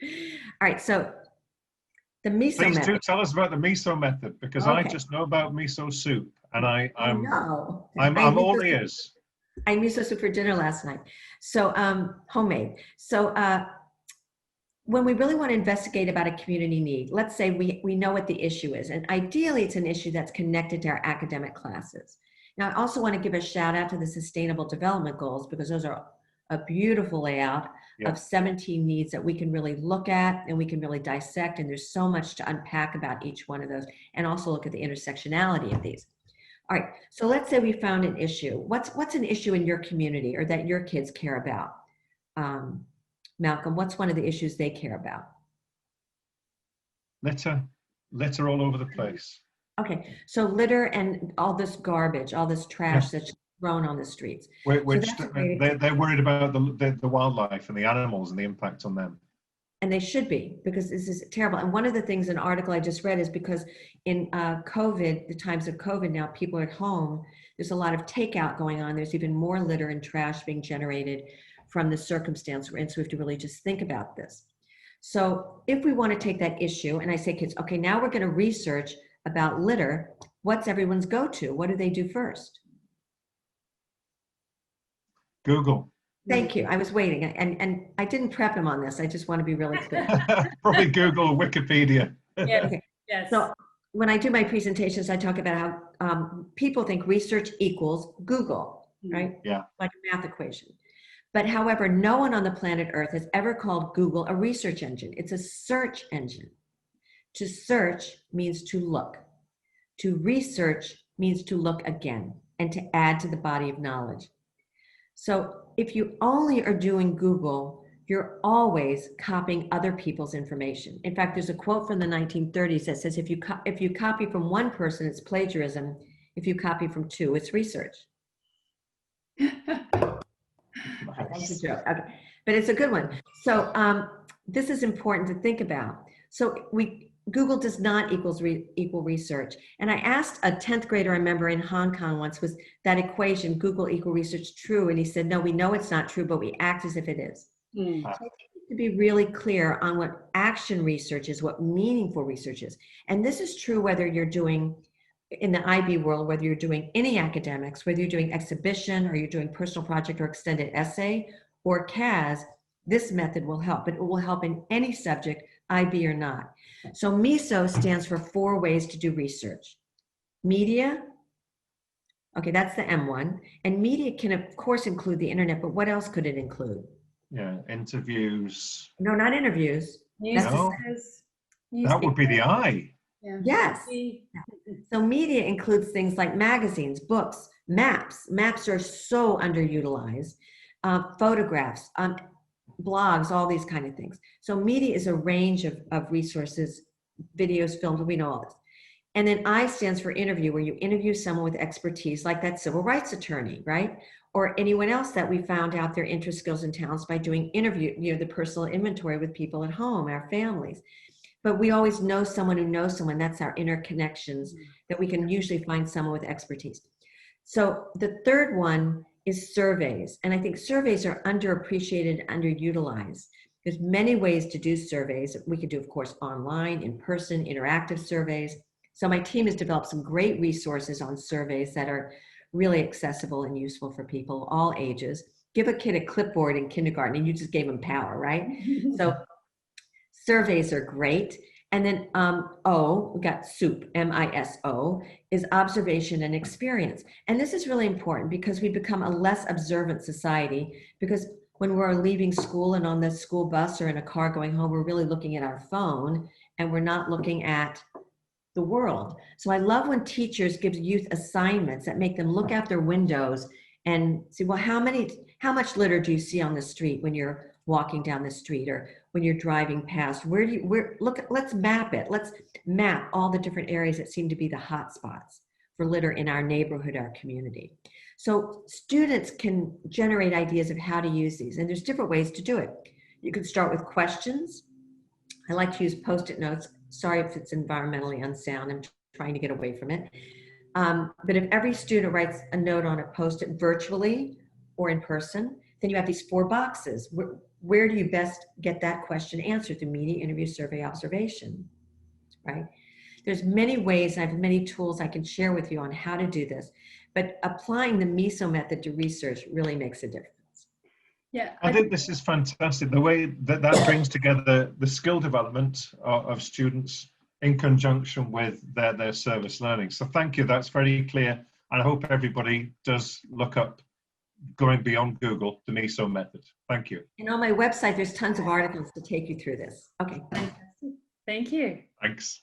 All right, so the MISO Please do method. tell us about the MISO method, because I Okay. just know about MISO soup, and Oh no. I'm all ears. I made miso soup for dinner last night. So homemade. So when we really want to investigate about a community need, let's say we know what the issue is, and ideally it's an issue that's connected to our academic classes. Now, I also want to give a shout out to the Sustainable Development Goals, because those are a beautiful layout of 17 needs that we can really look at and we can really dissect, and there's so much to unpack about each one of those, and also look at the intersectionality of these. All right, so let's say we found an issue. What's an issue in your community or that your kids care about? Malcolm, what's one of the issues they care about? Litter all over the place. Okay, so litter and all this garbage, all this trash that's thrown on the streets. Which they're worried about the wildlife and the animals and the impact on them. And they should be, because this is terrible. And one of the things, an article I just read, is because in COVID, the times of COVID now, people are at home, there's a lot of takeout going on. There's even more litter and trash being generated from the circumstance we're in. So we have to really just think about this. So if we want to take that issue, and I say, kids, okay, now we're going to research about litter. What's everyone's go-to? What do they do first? Google. Thank you. I was waiting, and I didn't prep him on this. I just want to be really clear. Probably Google or Wikipedia. Yes. Okay. Yes. So when I do my presentations, I talk about how people think research equals Google, right? Yeah. Like a math equation. But however, no one on the planet Earth has ever called Google a research engine. It's a search engine. To search means to look. To research means to look again and to add to the body of knowledge. So if you only are doing Google, you're always copying other people's information. In fact, there's a quote from the 1930s that says, if you copy from one person, it's plagiarism. If you copy from two, it's research. That's a joke. Okay. But it's a good one. So this is important to think about. So Google does not equal research. And I asked a 10th grader I remember in Hong Kong once, was that equation, Google equal research, true? And he said, no, we know it's not true, but we act as if it is. So I think to be really clear on what action research is, what meaningful research is. And this is true whether you're doing, in the IB world, whether you're doing any academics, whether you're doing exhibition or you're doing personal project or extended essay or CAS, this method will help. But it will help in any subject, IB or not. So MISO stands for 4 ways to do research. Media, okay, that's the M1. And media can of course include the internet, but what else could it include? Yeah, interviews. No, not interviews. No, that would be the I. Yeah. Yes. So media includes things like magazines, books, maps. Maps are so underutilized. Photographs, blogs, all these kind of things. So media is a range of resources, videos, films, we know all this. And then I stands for interview, where you interview someone with expertise, like that civil rights attorney, right? Or anyone else that we found out their interests, skills, and talents by doing interview, the personal inventory with people at home, our families. But we always know someone who knows someone. That's our interconnections, that we can usually find someone with expertise. So the third one is surveys. And I think surveys are underappreciated, underutilized. There's many ways to do surveys. We could do, of course, online, in person, interactive surveys. So my team has developed some great resources on surveys that are really accessible and useful for people, all ages. Give a kid a clipboard in kindergarten and you just gave them power, right? So surveys are great. And then O, we got SOUP, M-I-S-O, is observation and experience. And this is really important because we become a less observant society, because when we're leaving school and on the school bus or in a car going home, we're really looking at our phone and we're not looking at the world. So I love when teachers give youth assignments that make them look out their windows and see, well, how much litter do you see on the street when you're walking down the street or when you're driving past? Let's map it. Let's map all the different areas that seem to be the hot spots for litter in our neighborhood, our community. So students can generate ideas of how to use these, and there's different ways to do it. You can start with questions. I like to use Post-it notes. Sorry if it's environmentally unsound. I'm trying to get away from it. But if every student writes a note on a Post-it virtually or in person, then you have these 4 boxes. where do you best get that question answered? Through media, interview, survey, observation, right? There's many ways, I have many tools I can share with you on how to do this, but applying the MISO method to research really makes a difference. Yeah, I think this is fantastic. The way that that brings together the skill development of students in conjunction with their service learning. So thank you. That's very clear. And I hope everybody does look up, going beyond Google, the MISO method. Thank you. And on my website, there's tons of articles to take you through this. Okay. Thank you. Thanks.